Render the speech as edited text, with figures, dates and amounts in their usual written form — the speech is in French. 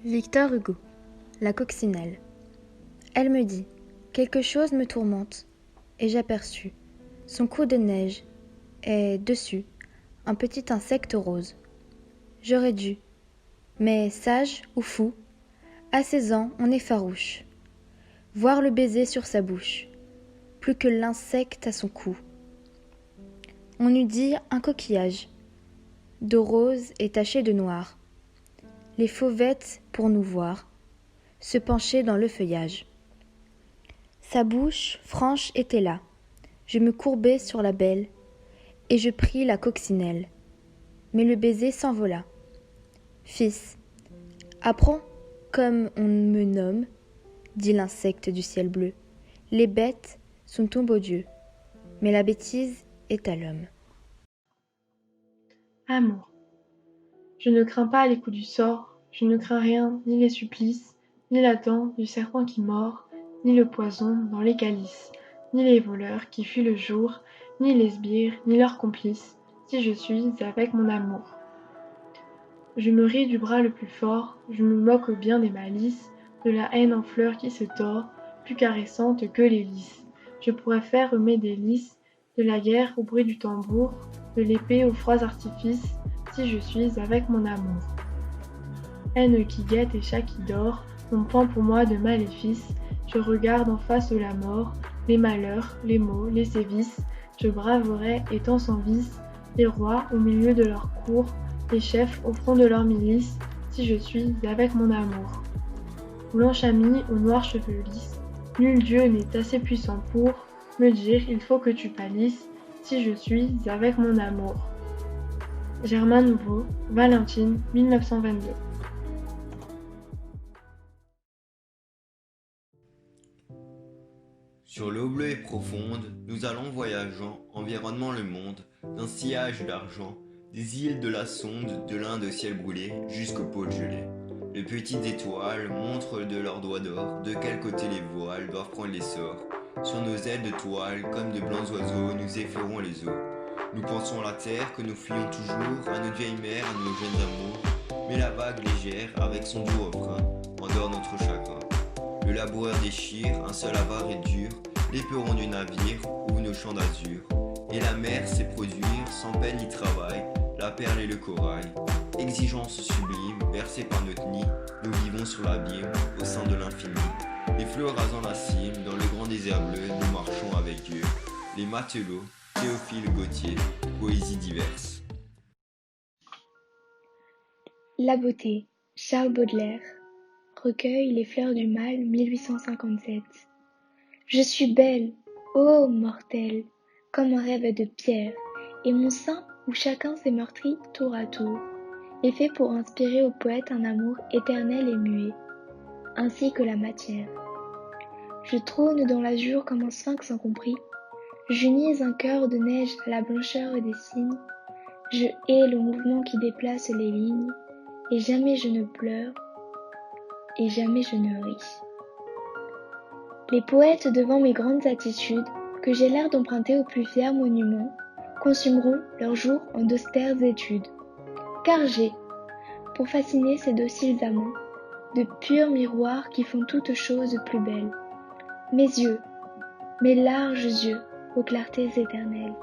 Victor Hugo, la coccinelle. Elle me dit, quelque chose me tourmente, et j'aperçus son cou de neige, et dessus, un petit insecte rose. J'aurais dû, mais sage ou fou, à 16 ans on est farouche, voir le baiser sur sa bouche, plus que l'insecte à son cou. On eût dit un coquillage, de rose et taché de noir, les fauvettes pour nous voir, se pencher dans le feuillage. Sa bouche franche était là, je me courbai sur la belle, et je pris la coccinelle. Mais le baiser s'envola. Fils, apprends comme on me nomme, dit l'insecte du ciel bleu. Les bêtes sont tombes aux dieux, mais la bêtise est à l'homme. Amour. Je ne crains pas les coups du sort, je ne crains rien, ni les supplices, ni la dent du serpent qui mord, ni le poison dans les calices, ni les voleurs qui fuient le jour, ni les sbires, ni leurs complices, si je suis avec mon amour. Je me ris du bras le plus fort, je me moque bien des malices, de la haine en fleurs qui se tord, plus caressante que les lys. Je pourrais faire mes délices, de la guerre au bruit du tambour, de l'épée aux froids artifices, si je suis avec mon amour. Haine qui guette et chat qui dort, on prend pour moi de maléfices, je regarde en face de la mort, les malheurs, les maux, les sévices, je braverai étant sans vice, les rois au milieu de leur cour, les chefs au front de leur milice, si je suis avec mon amour. Blanche amie aux noirs cheveux lisses, nul dieu n'est assez puissant pour me dire il faut que tu pâlisses, si je suis avec mon amour. Germain Nouveau, Valentine, 1922. Sur l'eau bleue et profonde, nous allons voyageant, environnement le monde, d'un sillage d'argent, des îles de la sonde, de l'Inde au ciel brûlé, jusqu'au pôle gelé. Les petites étoiles montrent de leurs doigts d'or de quel côté les voiles doivent prendre l'essor. Sur nos ailes de toile, comme de blancs oiseaux, nous effleurons les eaux. Nous pensons à la terre que nous fuyons toujours, à notre vieille mère, à nos jeunes amours. Mais la vague légère, avec son doux refrain, endort notre chagrin. Le laboureur déchire, un seul avare est dur, l'éperon du navire ouvre nos champs d'azur. Et la mer sait produire, sans peine ni travail, la perle et le corail. Exigence sublime, bercée par notre nid, nous vivons sur l'abîme, au sein de l'infini. Les fleurs rasant la cime, dans le grand désert bleu, nous marchons avec Dieu. Les matelots, Théophile Gautier, poésie diverse. La beauté, Charles Baudelaire. Recueil Les fleurs du mal, 1857. Je suis belle, ô mortelle, comme un rêve de pierre, et mon sein, où chacun s'est meurtri tour à tour, est fait pour inspirer au poète un amour éternel et muet, ainsi que la matière. Je trône dans l'azur comme un sphinx incompris, j'unis un cœur de neige à la blancheur des cygnes, je hais le mouvement qui déplace les lignes, et jamais je ne pleure, et jamais je ne ris. Les poètes devant mes grandes attitudes, que j'ai l'air d'emprunter aux plus fiers monuments, consumeront leurs jours en d'austères études. Car j'ai, pour fasciner ces dociles amants, de purs miroirs qui font toutes choses plus belles. Mes yeux, mes larges yeux, aux clartés éternelles.